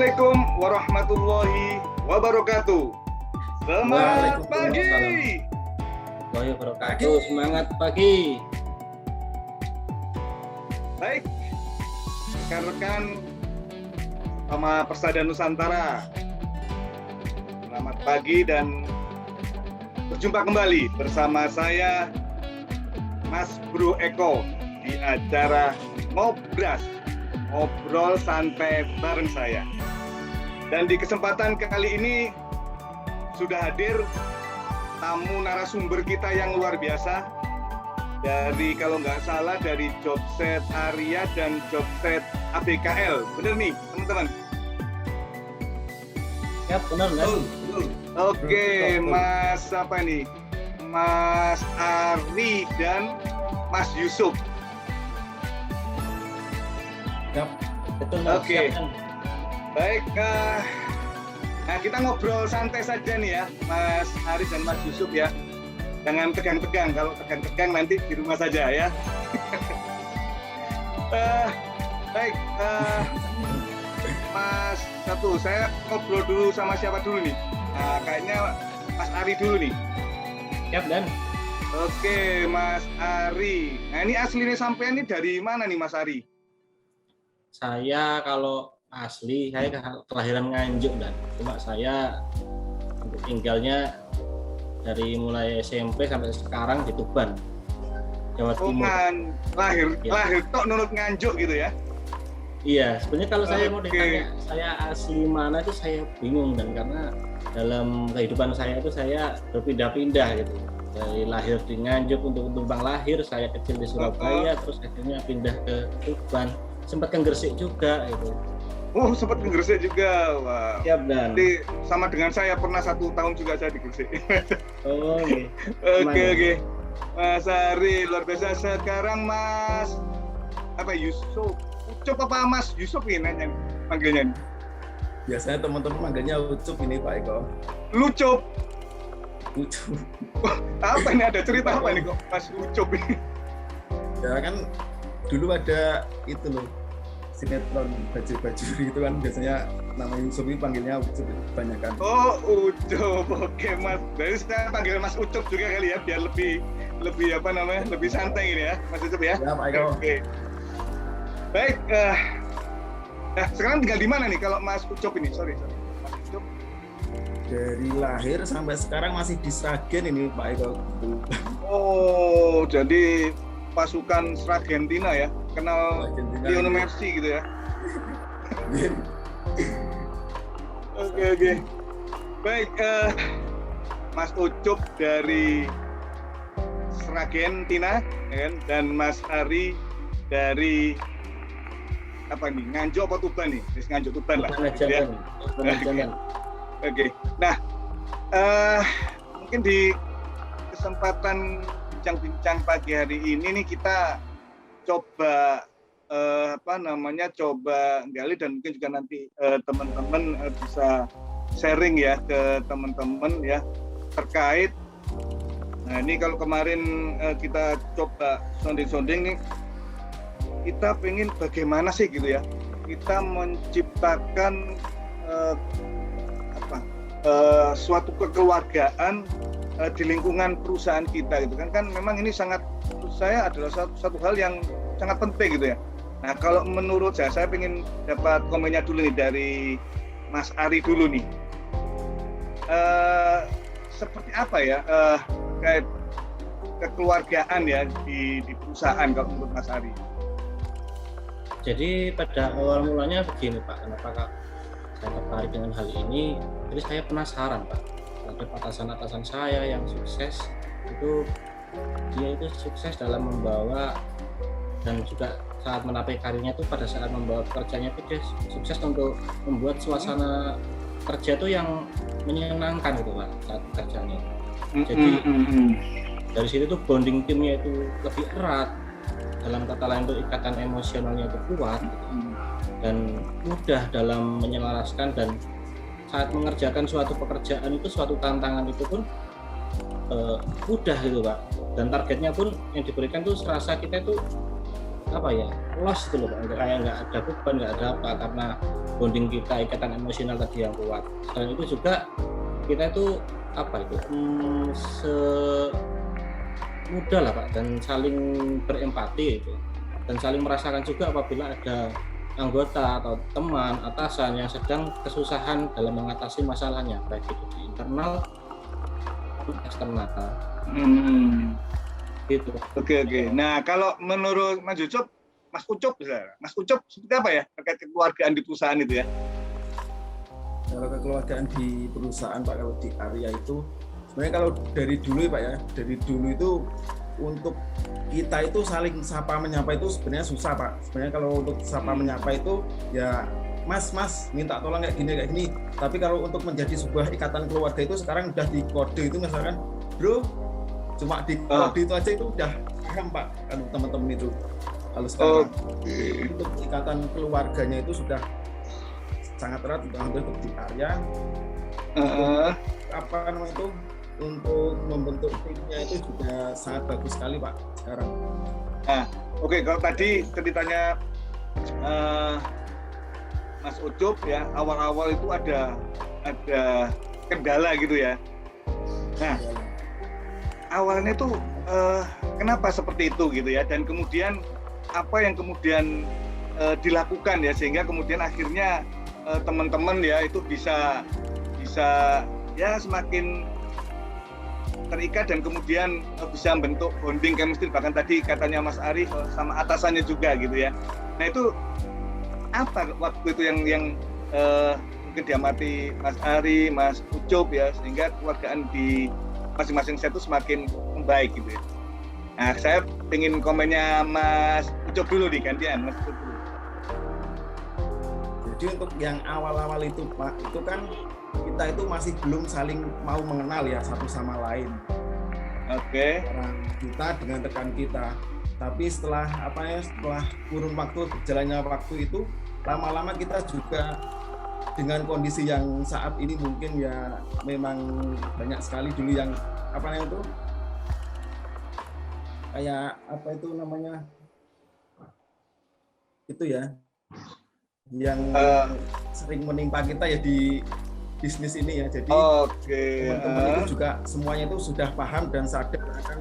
Assalamualaikum warahmatullahi wabarakatuh. Selamat pagi. Wabarakatuh. Semangat pagi. Baik, rekan-rekan sama Persada Nusantara. Selamat pagi dan berjumpa kembali bersama saya Mas Bro Eko di acara Ngobras, ngobrol santai bareng saya. Dan di kesempatan kali ini sudah hadir tamu narasumber kita yang luar biasa dari, kalau nggak salah, dari Jobset Arya dan Jobset ABKL. Bener nih teman-teman? Ya benar kan? Oke, Mas apa ini? Mas Ari dan Mas Yusuf. Yap, betul. Oke. Siap, kan? Baik, nah kita ngobrol santai saja nih ya, Mas Ari dan Mas Yusuf ya. Jangan tegang-tegang, kalau tegang-tegang nanti di rumah saja ya. Baik, Mas satu, saya ngobrol dulu sama siapa dulu nih? Kayaknya Mas Ari dulu nih. Siap dan. Oke, Mas Ari. Nah ini aslinya sampean ini dari mana nih Mas Ari? Saya kalau asli saya kelahiran Nganjuk dan cuma saya untuk tinggalnya dari mulai SMP sampai sekarang di Tuban, Jawa Timur. Lahir Ya. tok nurut Nganjuk gitu ya? Iya, sebenarnya kalau saya mau Oke. ditanya saya asli mana itu saya bingung, dan karena dalam kehidupan saya itu saya berpindah-pindah gitu. Dari lahir di Nganjuk untuk numpang lahir, saya kecil di Surabaya, terus akhirnya pindah ke Tuban, sempat ke Gresik juga itu. Oh, sempat ke Gresik juga. Wah. Siap dan. Jadi sama dengan saya, pernah 1 tahun juga saya di Gresik. Oh, okay. Oke. Mas Ari, luar biasa. Sekarang Mas apa Yusuf? Ucup apa Mas Yusuf ini nanya panggilnya? Biasanya teman-teman manggilnya Ucup ini Pak Eko. Lucup. Ucup. Apa ini, ada cerita apa nih kok Mas Ucup ini? Ya kan dulu ada itu loh, sinetron baju-baju itu kan biasanya nama Yusuf ini panggilnya Ucup kebanyakan. Oh, Ucup. Oke, Mas. Jadi saya panggil Mas Ucup juga kali ya, biar lebih apa namanya? Lebih santai ini ya, Mas Ucup ya. Ya Pak Eko. Oke. Baik, nah sekarang tinggal di mana nih kalau Mas Ucup ini? Sorry. Mas Ucup. Dari lahir sampai sekarang masih di Sragen ini Pak Eko. Oh, jadi pasukan Argentina ya, kenal Argentina Lionel ini. Messi gitu ya. Oke. Baik, Mas Ucup dari Argentina ya kan? Dan Mas Ari dari apa nih? Nganjuk apa Tuban nih? Nganjuk Tuban lah. Gitu ya. Oke. Nah, mungkin di kesempatan bincang-bincang pagi hari ini nih kita coba coba gali, dan mungkin juga nanti teman-teman bisa sharing ya ke teman-teman ya terkait. Nah ini kalau kemarin kita coba sonding-sonding nih, kita pengen bagaimana sih gitu ya kita menciptakan suatu kekeluargaan di lingkungan perusahaan kita gitu kan memang ini sangat, menurut saya adalah satu hal yang sangat penting gitu ya. Nah kalau menurut saya pengen dapat komennya dulu nih dari Mas Ari dulu nih, seperti apa ya kayak kekeluargaan ya di perusahaan kalau menurut Mas Ari? Jadi pada awal mulanya begini Pak, kenapa saya tertarik dengan hal ini? Jadi saya penasaran Pak, ada atasan-atasan saya yang sukses itu, dia itu sukses dalam membawa, dan juga saat menapai karirnya itu pada saat membawa pekerjaannya itu dia sukses untuk membuat suasana kerja itu yang menyenangkan gitu Pak saat kerjanya. Jadi dari situ tuh bonding timnya itu lebih erat, dalam kata lain itu ikatan emosionalnya itu kuat gitu. Dan mudah dalam menyelaraskan, dan saat mengerjakan suatu pekerjaan itu, suatu tantangan itu pun mudah gitu Pak, dan targetnya pun yang diberikan tuh serasa kita itu apa ya, lost itu loh Pak, kayak nggak ada beban, nggak ada apa, karena bonding kita, ikatan emosional tadi yang kuat. Dan itu juga kita itu apa itu mudah lah Pak, dan saling berempati itu, dan saling merasakan juga apabila ada anggota atau teman atasan yang sedang kesusahan dalam mengatasi masalahnya, baik itu di internal maupun eksternal. Gitu. Oke. Nah, kalau menurut Mas Ucup, Mas Ucup seperti apa ya terkait kekeluargaan di perusahaan itu ya? Kalau kekeluargaan di perusahaan Pak, kalau di area itu sebenarnya kalau dari dulu ya Pak ya, dari dulu itu untuk kita itu saling sapa menyapa itu sebenarnya susah Pak. Sebenarnya kalau untuk sapa menyapa itu ya Mas minta tolong kayak gini. Tapi kalau untuk menjadi sebuah ikatan keluarga itu sekarang udah di kode itu, misalkan bro, cuma di kode itu aja itu udah paham Pak, kan teman-teman itu. Kalau sekarang untuk ikatan keluarganya itu sudah sangat erat, hampir di area. Apa namanya itu, untuk membentuk timnya itu juga sangat bagus sekali Pak sekarang. Nah, oke, kalau tadi ceritanya Mas Ucup ya, awal-awal itu ada kendala gitu ya. Nah, awalnya tuh kenapa seperti itu gitu ya, dan kemudian apa yang kemudian dilakukan ya, sehingga kemudian akhirnya teman-teman ya itu bisa ya semakin terikat dan kemudian bisa membentuk bonding chemistry, bahkan tadi katanya Mas Ari sama atasannya juga gitu ya. Nah, itu apa waktu itu yang mungkin diamati Mas Ari, Mas Ucup ya, sehingga keluargaan di masing-masing set itu semakin membaik gitu ya. Nah, saya ingin komennya Mas Ucup dulu nih, gantian Mas Ucup dulu. Jadi untuk yang awal-awal itu Pak, itu kan kita itu masih belum saling mau mengenal ya satu sama lain. Oke. Kita dengan rekan kita. Tapi setelah setelah kurun waktu, berjalannya waktu itu, lama-lama kita juga dengan kondisi yang saat ini mungkin ya memang banyak sekali dulu yang kayak apa itu namanya itu ya, yang sering menimpa kita ya di bisnis ini ya. Jadi teman-teman itu juga semuanya itu sudah paham dan sadar akan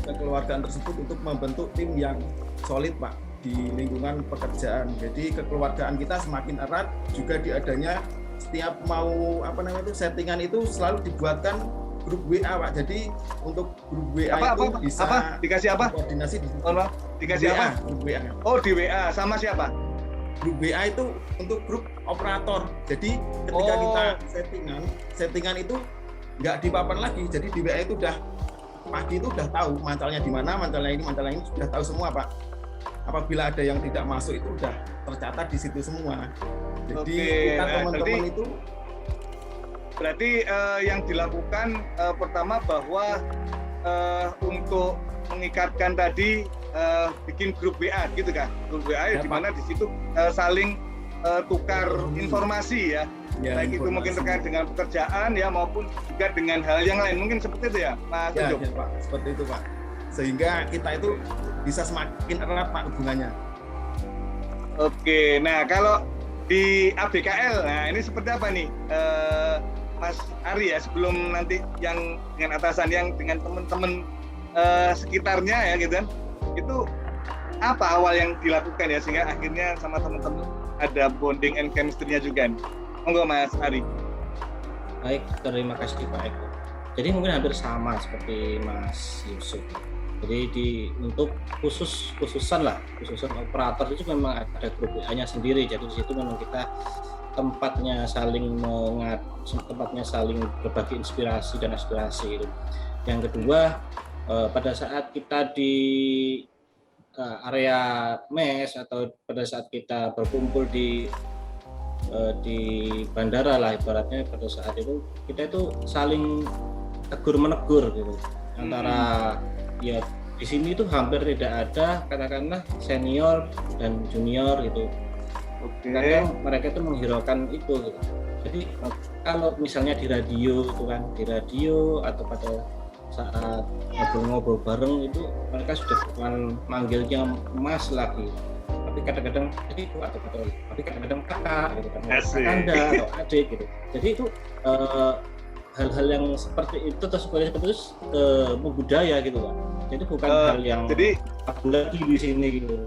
kekeluargaan tersebut untuk membentuk tim yang solid Pak di lingkungan pekerjaan. Jadi kekeluargaan kita semakin erat, juga diadanya setiap mau settingan itu selalu dibuatkan grup WA Pak. Jadi untuk grup WA itu bisa dikasih apa? Koordinasi dikasih WA, apa? Grup WA. Oh, di WA sama siapa? Grup WA itu untuk grup operator. Jadi ketika kita settingan itu nggak dipapan lagi. Jadi di WA itu udah pagi itu udah tahu mantalnya di mana, mantalnya ini sudah tahu semua Pak. Apabila ada yang tidak masuk itu udah tercatat di situ semua. Jadi kita teman-teman itu berarti yang dilakukan pertama bahwa untuk mengikatkan tadi bikin grup WA gitu kah? Grup WA ya, di mana di situ saling tukar informasi ya. Baik itu mungkin terkait dengan pekerjaan ya, maupun juga dengan hal yang lain, mungkin seperti itu ya Mas Ucup? Ya Pak, seperti itu Pak, sehingga kita itu bisa semakin erat Pak hubungannya. Oke, nah kalau di ABKL, nah ini seperti apa nih Mas Ari ya, sebelum nanti yang dengan atasan, yang dengan teman-teman sekitarnya ya gitu kan, itu apa awal yang dilakukan ya sehingga akhirnya sama teman-teman ada bonding and chemistry-nya juga nih. Monggo Mas Ari. Baik, terima kasih Pak Eko. Jadi mungkin hampir sama seperti Mas Yusuf. Jadi untuk khususan operator itu memang ada grup WA-nya sendiri. Jadi di situ memang kita tempatnya saling berbagi inspirasi dan aspirasi. Yang kedua, pada saat kita di area mes atau pada saat kita berkumpul di bandara lah ibaratnya, pada saat itu kita itu saling tegur menegur gitu antara ya di sini itu hampir tidak ada katakanlah senior dan junior gitu. Kadang mereka itu menghiraukan itu gitu. Jadi kalau misalnya di radio itu kan, di radio atau pada saat ngobrol-ngobrol bareng itu mereka sudah bukan manggilnya Mas lagi, tapi kadang-kadang tapi kadang-kadang kakak gitu kan, kakanda atau adik gitu. Jadi itu hal-hal yang seperti itu atau seperti itu budaya gitu Pak. Jadi bukan hal yang lagi di sini gitu.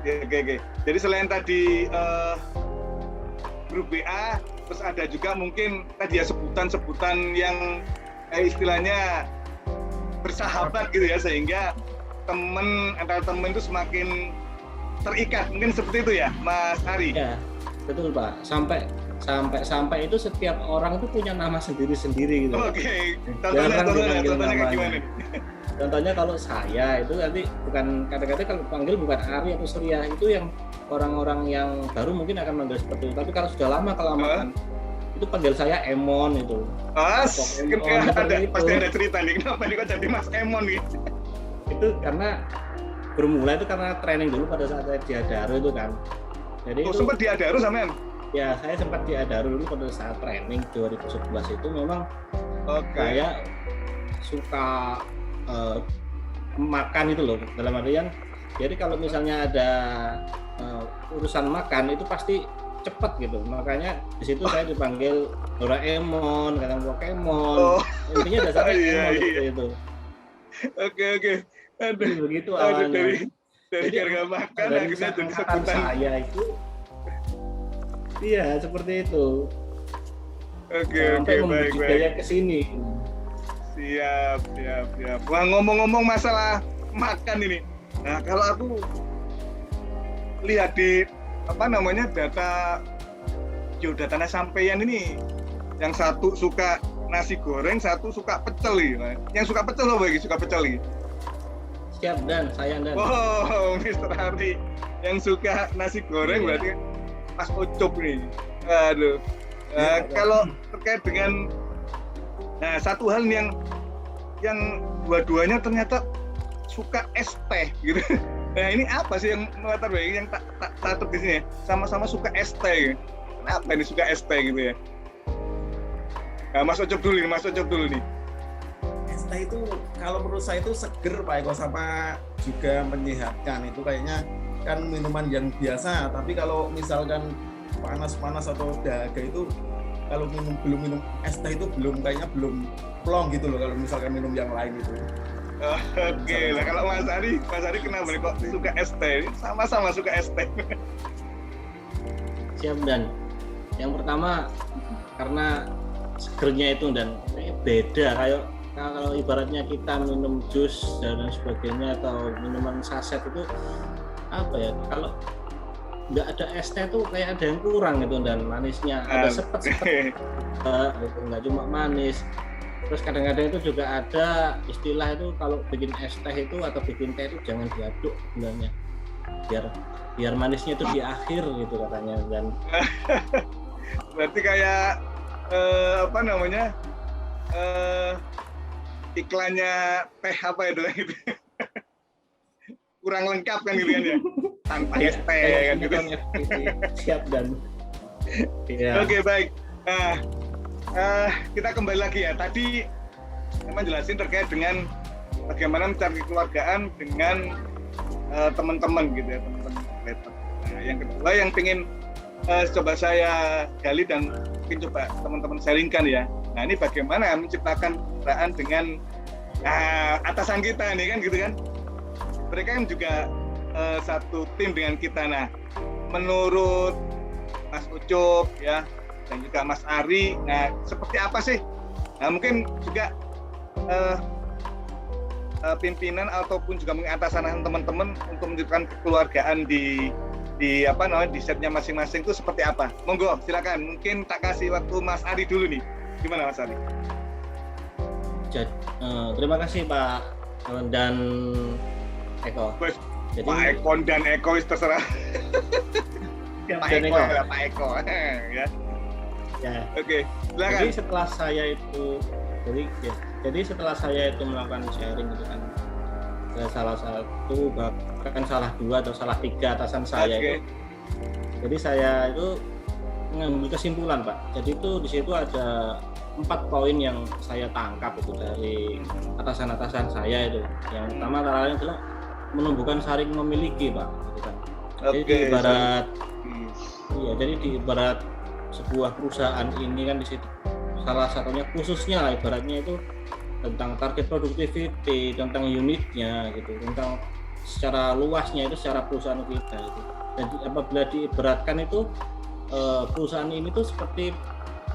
Oke. Jadi selain tadi grup WA, terus ada juga mungkin tadi ya sebutan-sebutan yang istilahnya bersahabat gitu ya, sehingga antara temen itu semakin terikat, mungkin seperti itu ya Mas Ari? Ya betul Pak, sampai itu setiap orang itu punya nama sendiri-sendiri gitu. Oke. Contohnya gimana? Contohnya kalau saya itu nanti bukan kadang-kadang kalau panggil bukan Ari atau Surya, itu yang orang-orang yang baru mungkin akan manggil seperti itu, tapi kalau sudah kelamaan itu panggil saya Emon itu. Pasti ada cerita nih, kenapa nih kok jadi Mas Emon gitu? Itu karena bermula itu karena training dulu pada saat saya di Adaro itu kan. Jadi itu sempat di Adaro sampean? Ya, saya sempat di Adaro dulu pada saat training 2011 itu memang saya suka makan itu loh, dalam artian jadi kalau misalnya ada urusan makan itu pasti cepat gitu, makanya di situ saya dipanggil Doraemon, kadang Pokemon, intinya dasarnya Emon itu. Oke. Aduh, begitu awalnya. Dari harga makan akhirnya jadi sebutan saya itu. Iya, seperti itu. Oke, baik. Budaya kesini. Siap. Wah, ngomong-ngomong masalah makan ini. Nah, kalau aku lihat di data geodatanya sampeyan ini, yang satu suka nasi goreng, satu suka pecel gitu. Yang suka pecel apa lagi? Suka pecel gitu. Siap saya dan. Oh, Mr. Hari yang suka nasi goreng berarti Mas Ucup nih. Aduh. Kalau terkait dengan satu hal yang dua-duanya ternyata suka es teh gitu. Nah, ini apa sih yang melatar belakang yang tak catat di sini ya? Sama-sama suka es teh. Kenapa ini suka es teh gitu ya? Nah, Mas Ucup dulu nih. Es teh itu kalau menurut saya itu seger Pak Eko, sama juga menyehatkan. Itu kayaknya kan minuman yang biasa, tapi kalau misalkan panas-panas atau dahaga itu kalau belum minum es teh itu belum plong gitu loh kalau misalkan minum yang lain itu. Oke, lah kalau Mas Ari kenapa nih kok suka es teh? Sama-sama suka es teh. Siap dan yang pertama karena segernya itu dan beda kayak kalau ibaratnya kita minum jus dan sebagainya atau minuman saset itu apa ya, kalau nggak ada es teh tuh kayak ada yang kurang gitu, dan manisnya ada sepet-sepet gitu, nggak cuma manis. Terus kadang-kadang itu juga ada istilah itu kalau bikin es teh itu atau bikin teh itu jangan diaduk sebenarnya, biar manisnya itu di akhir gitu katanya. Dan berarti kayak iklannya teh apa itu gitu. Kurang lengkap kan gitu kan ya, tanpa es teh kan gitu. Siap dan Oke, baik. Nah, kita kembali lagi ya. Tadi memang jelasin terkait dengan bagaimana mencari kekeluargaan dengan teman-teman gitu ya, teman-teman operator. Nah, yang kedua yang ingin coba saya gali dan mungkin coba teman-teman sharingkan ya. Nah, ini bagaimana menciptakan kekeluargaan dengan atasan kita nih kan gitu kan. Mereka kan juga satu tim dengan kita. Nah, menurut Mas Ucup ya dan juga Mas Ari, nah seperti apa sih? Nah, mungkin juga pimpinan ataupun juga atasan teman-teman untuk menciptakan kekeluargaan di setnya masing-masing itu seperti apa? Monggo, silakan. Mungkin tak kasih waktu Mas Ari dulu nih. Gimana Mas Ari? Terima kasih Pak dan Eko. Jadi Pak Eko dan Eko terserah. Pak Eko ya. Ya. Oke, silakan. Jadi setelah saya itu melakukan sharing gitu kan, salah satu bahkan salah dua atau salah tiga atasan saya itu. Jadi saya itu mengambil kesimpulan Pak. Jadi itu di situ ada 4 poin yang saya tangkap itu dari atasan-atasan saya itu. Yang pertama adalah menumbuhkan saling memiliki, Pak, gitu kan. Jadi di ibarat sebuah perusahaan ini kan di situ salah satunya khususnya lah ibaratnya itu tentang target productivity, tentang unitnya gitu, tentang secara luasnya itu secara perusahaan kita itu. Dan apabila diibaratkan itu perusahaan ini tuh seperti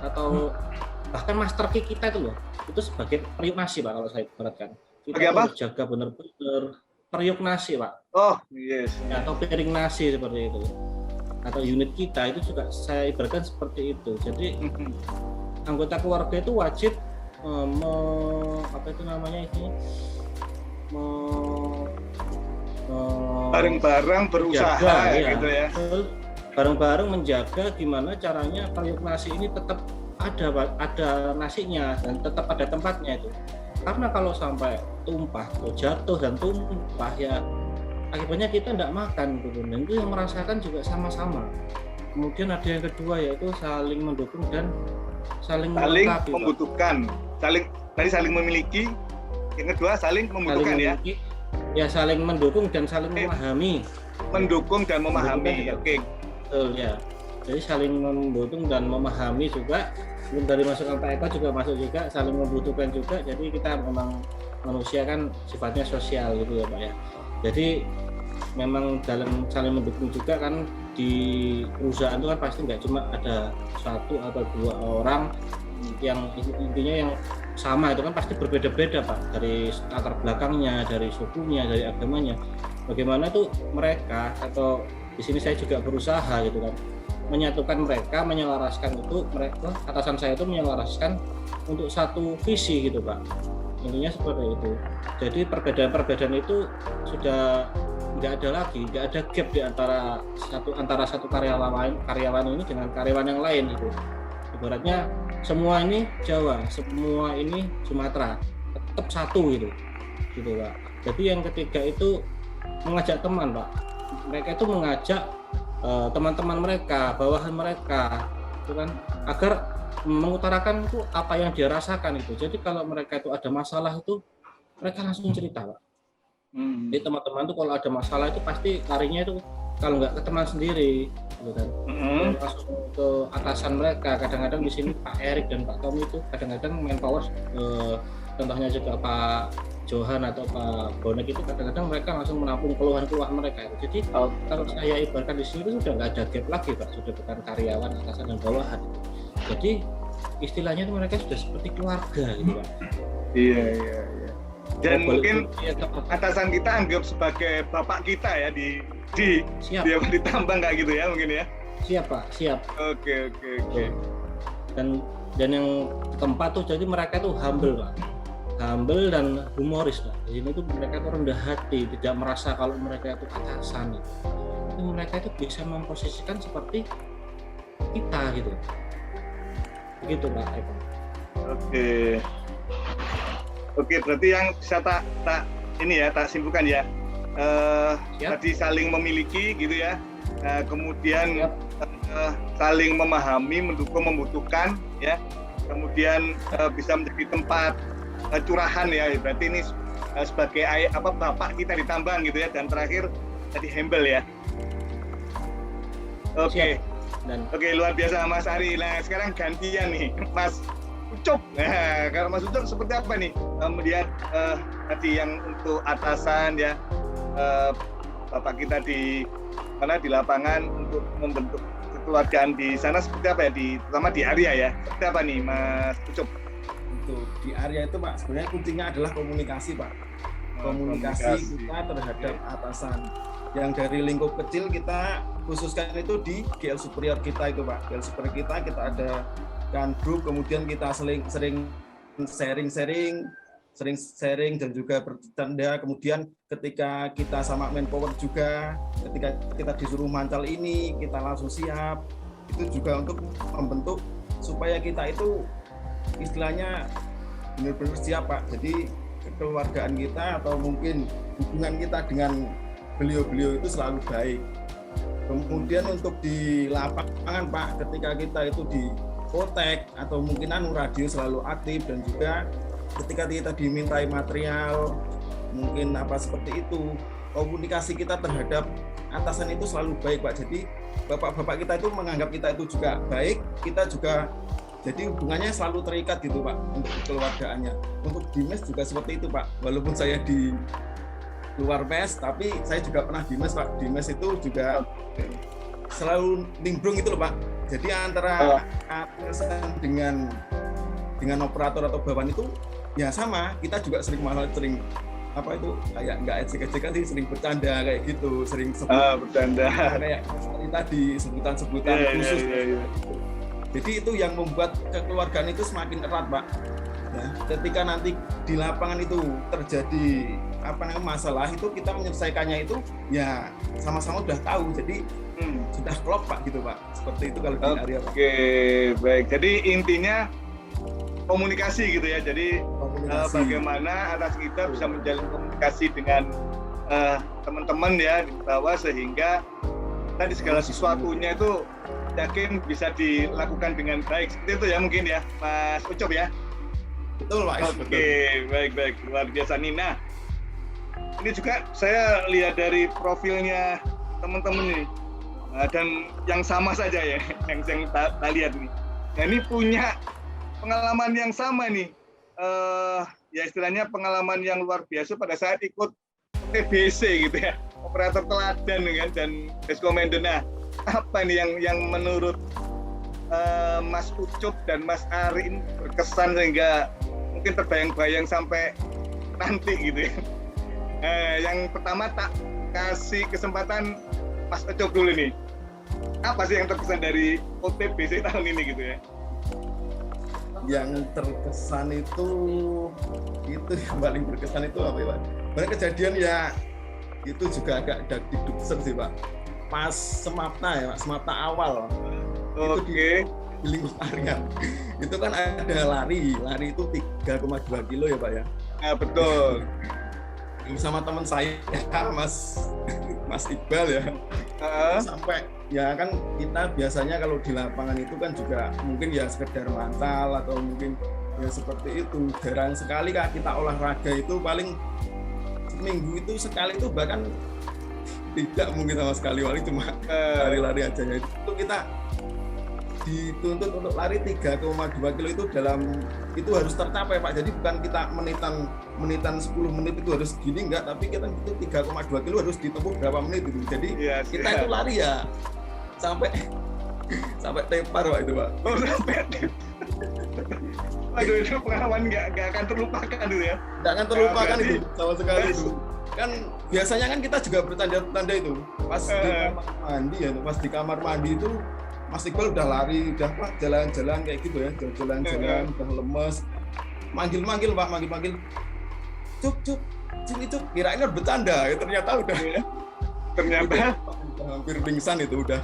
atau bahkan master key kita itu loh, itu sebagai periuk nasi, Pak, kalau saya ibaratkan. Kita harus jaga benar-benar periuk nasi, Pak. Oh, yes. Atau piring nasi seperti itu. Atau unit kita itu juga saya ibaratkan seperti itu. Jadi anggota keluarga itu wajib bareng-bareng berusaha menjaga, gitu ya. Bareng-bareng menjaga gimana caranya periuk nasi ini tetap ada nasinya dan tetap ada tempatnya itu. Karena kalau sampai tumpah atau jatuh dan tumpah ya akibatnya kita tidak makan gitu. Dan itu yang merasakan juga sama-sama. Kemudian ada yang kedua yaitu saling mendukung dan saling membutuhkan. Saling memiliki. Yang kedua saling membutuhkan ya saling mendukung dan saling memahami. Mendukung dan memahami. Oke. Betul ya. Jadi saling mendukung dan memahami juga. Belum dari masukan Pak Eko juga masuk juga saling membutuhkan juga. Jadi kita memang manusia kan sifatnya sosial gitu ya, Pak ya. Jadi memang dalam saling mendukung juga kan di perusahaan itu kan pasti nggak cuma ada 1 atau 2 orang yang intinya yang sama, itu kan pasti berbeda-beda, Pak, dari latar belakangnya, dari sukunya, dari agamanya. Bagaimana tuh mereka atau di sini saya juga berusaha gitu kan menyatukan mereka, menyelaraskan itu mereka atasan saya itu menyelaraskan untuk satu visi gitu, Pak. Intinya seperti itu. Jadi perbedaan-perbedaan itu sudah nggak ada lagi, nggak ada gap di antara satu karyawan ini dengan karyawan yang lain itu. Ibaratnya semua ini Jawa, semua ini Sumatera, tetap satu gitu, Pak. Jadi yang ketiga itu mengajak teman, Pak. Mereka itu mengajak teman-teman mereka, bawahan mereka, itu kan agar mengutarakan itu apa yang dia rasakan itu. Jadi kalau mereka itu ada masalah itu mereka langsung cerita, Pak. Jadi teman-teman itu kalau ada masalah itu pasti larinya itu kalau nggak ke teman sendiri, gitu kan. Langsung ke atasan mereka. Kadang-kadang di sini Pak Erik dan Pak Tommy itu kadang-kadang manpower, contohnya juga Pak Johan atau Pak Bonek itu kadang-kadang mereka langsung menampung keluhan-keluhan mereka. Jadi kalau saya ibaratkan di sini itu sudah nggak ada gap lagi, Pak. Sudah bukan karyawan, atasan dan bawahan. Jadi istilahnya itu mereka sudah seperti keluarga, gitu, Pak. Iya. Dan mungkin atasan kita anggap sebagai bapak kita ya di tambang kayak gitu ya mungkin ya. Siap, Pak, siap. Oke. Dan yang keempat tuh jadi mereka tuh humble, Pak. Humble dan humoris, Pak. Di sini tuh mereka tuh rendah hati, tidak merasa kalau mereka itu atasan. Tapi mereka itu bisa memposisikan seperti kita gitu. Begitu, Pak Eko. Oke, berarti yang bisa tak simpulkan ya. Tadi saling memiliki gitu ya. Kemudian saling memahami, mendukung, membutuhkan ya. Kemudian bisa menjadi tempat curahan ya, berarti ini sebagai bapak kita di tambang gitu ya. Dan terakhir jadi humble ya. Oke, luar biasa Mas Ari. Nah sekarang gantian nih Mas Ucup. Nah kalau Mas Ucup seperti apa nih melihat tadi yang untuk atasan ya, bapak kita di lapangan untuk membentuk kekeluargaan di sana seperti apa ya, terutama di area ya, seperti apa nih Mas Ucup? Di area itu, Pak, sebenarnya kuncinya adalah komunikasi, Pak. Komunikasi kita terhadap atasan. Yang dari lingkup kecil kita khususkan itu di GL superior kita itu, Pak. GL superior kita ada kan grup, kemudian kita sering sharing dan juga bercanda. Kemudian ketika kita sama manpower juga, ketika kita disuruh mancal ini, kita langsung siap. Itu juga untuk membentuk supaya kita itu istilahnya benar-benar siap, Pak. Jadi kekeluargaan kita atau mungkin hubungan kita dengan beliau-beliau itu selalu baik. Kemudian untuk di lapangan, Pak, ketika kita itu kontak atau mungkin radio selalu aktif, dan juga ketika kita dimintai material mungkin apa seperti itu, komunikasi kita terhadap atasan itu selalu baik Pak. Jadi bapak-bapak kita itu menganggap kita itu juga baik, kita juga jadi hubungannya selalu terikat gitu Pak untuk kekeluargaannya. Untuk di mes juga seperti itu Pak, walaupun saya di luar mes tapi saya juga pernah di mes Pak. Di mes itu juga selalu nimbrung itu loh Pak. Jadi antara atasan dengan operator atau bawahan itu ya sama, kita juga sering apa itu kayak nggak ejek-ejekan sih, sering bercanda kayak gitu, sering bercanda kayak tadi sebutan-sebutan khusus. Jadi itu yang membuat kekeluargaan itu semakin erat Pak. Nah, ketika nanti di lapangan itu terjadi masalah, itu kita menyelesaikannya itu ya sama-sama udah tahu, jadi sudah klop Pak gitu Pak. Seperti itu kalau di area Pak. Oke, baik. Jadi intinya komunikasi gitu ya. Jadi bagaimana atas kita bisa menjalin komunikasi dengan teman-teman ya di bawah, sehingga tadi segala sesuatunya itu yakin bisa dilakukan dengan baik. Seperti itu ya mungkin ya Mas Ucup ya. Betul Pak. Oke, baik, luar biasa nih. Nah, ini juga saya lihat dari profilnya teman-teman nih, dan yang sama saja ya, yang tak lihat nih. Nah, ini punya pengalaman yang sama nih, ya istilahnya pengalaman yang luar biasa pada saat ikut TBC gitu ya, operator teladan kan, dan Deskommando. Nah, apa nih yang menurut Mas Ucup dan Mas Ari ini berkesan sehingga mungkin terbayang-bayang sampai nanti gitu ya. Yang pertama tak kasih kesempatan Mas Ucup dulu nih. Apa sih yang terkesan dari OTBC tahun ini gitu ya? Yang terkesan itu yang paling berkesan itu apa ya Pak? Banyak kejadian ya, itu juga agak deg-degan sih Pak. Pas semapta awal. Oke. Di lingkup harian itu kan ada lari itu 3,2 kilo ya Pak ya. Nah, betul. Bersama teman saya Mas Iqbal ya. Sampai ya kan kita biasanya kalau di lapangan itu kan juga mungkin ya sekedar mantal atau mungkin ya seperti itu. Jarang sekali Kak kita olahraga itu, paling seminggu itu sekali, itu bahkan tidak mungkin sama sekali, paling cuma lari-lari aja ya. Itu kita dituntut untuk lari 3,2 kilo itu harus tercapai Pak. Jadi bukan kita menitan 10 menit itu harus gini, enggak, tapi kita itu 3,2 kilo harus ditempuh berapa menit itu. Jadi kita itu lari ya sampai tepar Pak itu Pak. Oh, sampai aduh, itu pengalaman nggak akan terlupakan itu ya. Nggak akan terlupakan itu sama sekali itu. Kan biasanya kan kita juga bertanda-tanda itu pas di kamar mandi ya, pas di kamar mandi itu Mas Iqbal udah lari, udah Pak jalan-jalan kayak gitu ya, jalan-jalan, udah lemes, manggil Pak, Cuk, sini Cuk, kirain udah bercanda, ya ternyata udah ya. Ternyata hampir pingsan itu udah.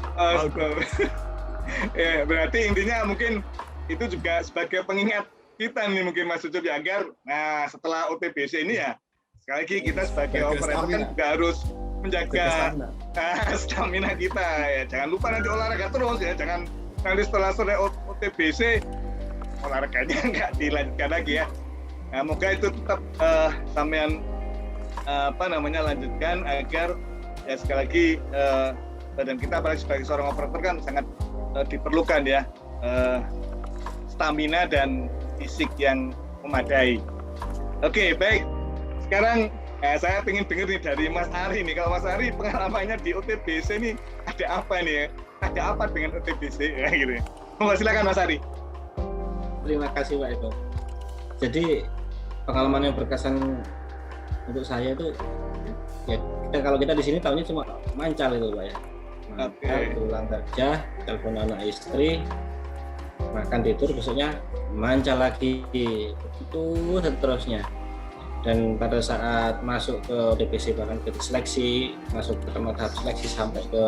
Ya, berarti intinya mungkin itu juga sebagai pengingat kita nih mungkin Mas Ucup ya, agar nah setelah OTBC ini ya sekali lagi kita sebagai operator kan juga harus menjaga stamina kita ya. Jangan lupa nanti olahraga terus ya, jangan nanti setelah OTBC olahraganya nggak dilanjutkan lagi ya. Nah, moga itu tetap sampean lanjutkan agar ya sekali lagi badan kita apalagi sebagai seorang operator kan sangat diperlukan ya stamina dan fisik yang memadai. Oke, baik. Sekarang saya ingin dengar nih dari Mas Ari nih. Kalau Mas Ari pengalamannya di OTBC nih ada apa nih ya? Ada apa dengan OTBC ya gitu ya? Silakan Mas Ari. Terima kasih Pak Eko. Jadi pengalaman yang berkesan untuk saya itu ya kalau kita di sini tahunya cuma mancal itu Pak ya. Mancal, pulang kerja, telepon anak istri, makan tidur, besoknya mancal lagi, itu seterusnya. Dan pada saat masuk ke OTBC, bahkan ke seleksi, masuk ke tahap seleksi sampai ke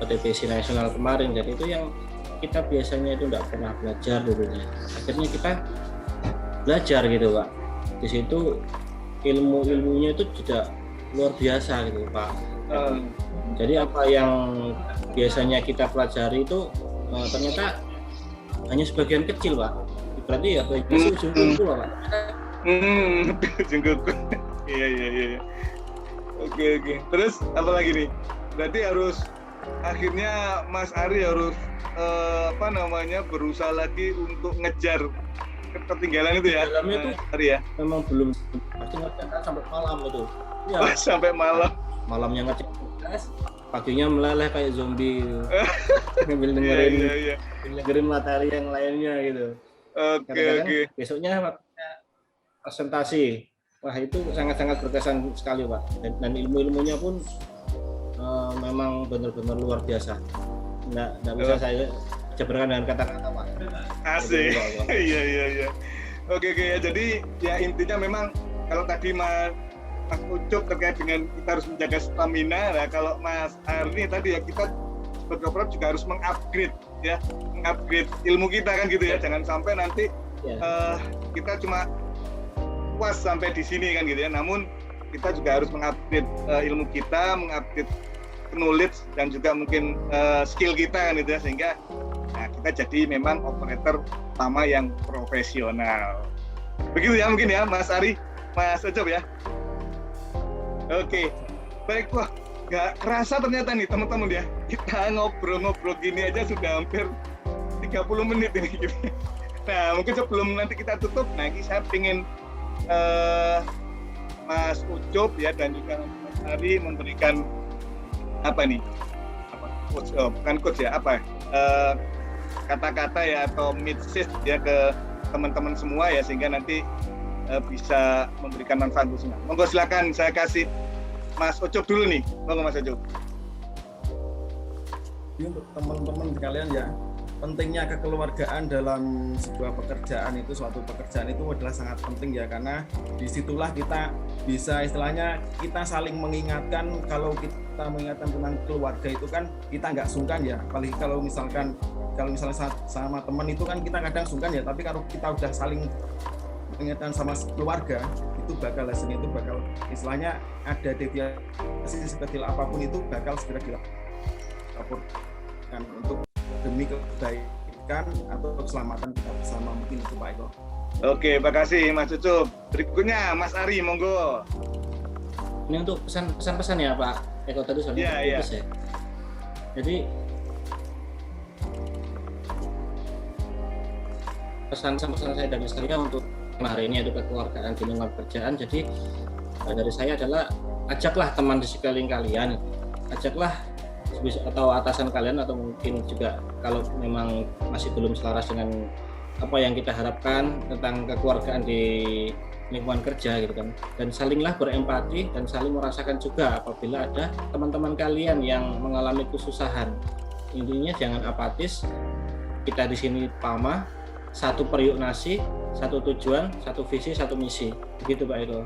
OTBC nasional kemarin, jadi itu yang kita biasanya itu tidak pernah belajar dulunya. Akhirnya kita belajar gitu Pak. Di situ ilmunya itu juga luar biasa gitu Pak. Jadi apa yang biasanya kita pelajari itu ternyata hanya sebagian kecil Pak. Berarti ya baiknya ujung kuku lah Pak. Ujung kuku. Iya. Oke. Terus apa lagi nih? Berarti harus akhirnya Mas Ari harus berusaha lagi untuk ngejar ketertinggalan itu ya. Dalamnya itu Ari ya. Memang belum pasti ngerjakan sampai malam itu. Ya. Sampai malam. Malamnya ngerjakan, paginya meleleh kayak zombie. Ngambil dengerin materi yang lainnya gitu. Oke. Besoknya waktunya presentasi. Wah itu sangat-sangat berkesan sekali Pak. Dan ilmu-ilmunya pun memang benar-benar luar biasa. Nggak bisa saya jabarkan dengan kata-kata Pak. Asik. Iya. Oke. Jadi ya intinya memang kalau tadi Mas Ucup terkait dengan kita harus menjaga stamina. Nah kalau Mas Ari tadi ya kita sebagai operator juga harus mengupgrade ilmu kita kan gitu ya. Jangan sampai nanti kita cuma puas sampai di sini kan gitu ya. Namun kita juga harus mengupgrade ilmu kita, mengupgrade knowledge dan juga mungkin skill kita kan gitu ya, sehingga kita jadi memang operator utama yang profesional. Begitu ya mungkin ya Mas Ari, Mas Ucup ya. Oke. Baik, wah nggak kerasa ternyata nih teman-teman ya, kita ngobrol-ngobrol gini aja sudah hampir 30 menit ini gitu. Nah mungkin sebelum nanti kita tutup, ini saya ingin Mas Ucup ya dan juga Mas Ari memberikan kata-kata ya atau message ya ke teman-teman semua ya, sehingga nanti bisa memberikan manfaat untuk semua. Monggo silakan, saya kasih Mas Ucup dulu nih. Monggo Mas Ucup. Ini untuk teman-teman sekalian ya, pentingnya kekeluargaan dalam sebuah pekerjaan itu, suatu pekerjaan itu adalah sangat penting ya, karena disitulah kita bisa istilahnya kita saling mengingatkan. Kalau kita mengingatkan tentang keluarga itu kan kita nggak sungkan ya, apalagi kalau misalnya sama teman itu kan kita kadang sungkan ya, tapi kalau kita udah saling mengingatkan sama keluarga itu bakal hasilnya itu bakal istilahnya ada deviasi sekecil apapun itu bakal segera dilaporkan untuk demi kebaikan atau keselamatan kita bersama, mungkin itu Pak Eko. Oke, makasih Mas Ucup. Berikutnya Mas Ari, monggo. Ini untuk pesan-pesan ya Pak Eko tadi soalnya ya. Jadi pesan-pesan saya dari saya untuk hari ini yaitu kekeluargaan di lingkungan pekerjaan. Jadi dari saya adalah ajaklah teman di sekeliling kalian, ajaklah atau atasan kalian, atau mungkin juga kalau memang masih belum selaras dengan apa yang kita harapkan tentang kekeluargaan di lingkungan kerja gitu kan, dan salinglah berempati dan saling merasakan juga apabila ada teman-teman kalian yang mengalami kesusahan. Intinya jangan apatis, kita di sini PAMA, satu periuk nasi, satu tujuan, satu visi, satu misi. Begitu Pak Eko.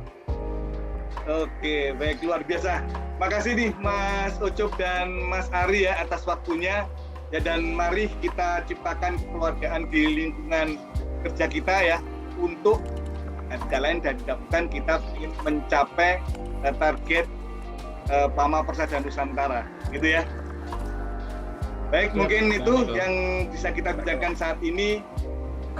Oke, baik, luar biasa. Makasih nih Mas Ucup dan Mas Ari ya atas waktunya. Ya, dan mari kita ciptakan kekeluargaan di lingkungan kerja kita ya, untuk jalan dan bukan kita ingin mencapai target PAMA Persada Nusantara, gitu ya. Baik, mungkin itu yang bisa kita bicarakan saat ini.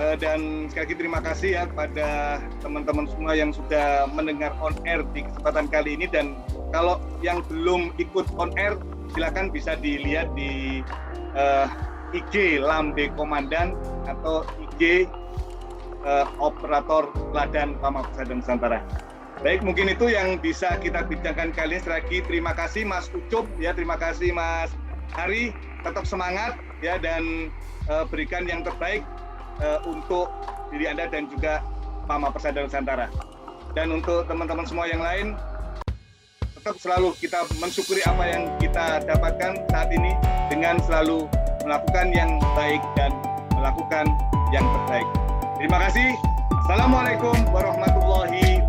Dan sekali lagi terima kasih ya kepada teman-teman semua yang sudah mendengar on air di kesempatan kali ini. Dan kalau yang belum ikut on air, silakan bisa dilihat di IG Lambe Komandan atau IG Operator Ladan PAMA Persada Nusantara. Baik, mungkin itu yang bisa kita bincangkan kali ini. Sekali lagi terima kasih Mas Ucup ya, terima kasih Mas Ari. Tetap semangat ya, dan berikan yang terbaik untuk diri Anda dan juga PAMA Persada Nusantara. Dan untuk teman-teman semua yang lain, tetap selalu kita mensyukuri apa yang kita dapatkan saat ini dengan selalu melakukan yang baik dan melakukan yang terbaik. Terima kasih. Assalamualaikum warahmatullahi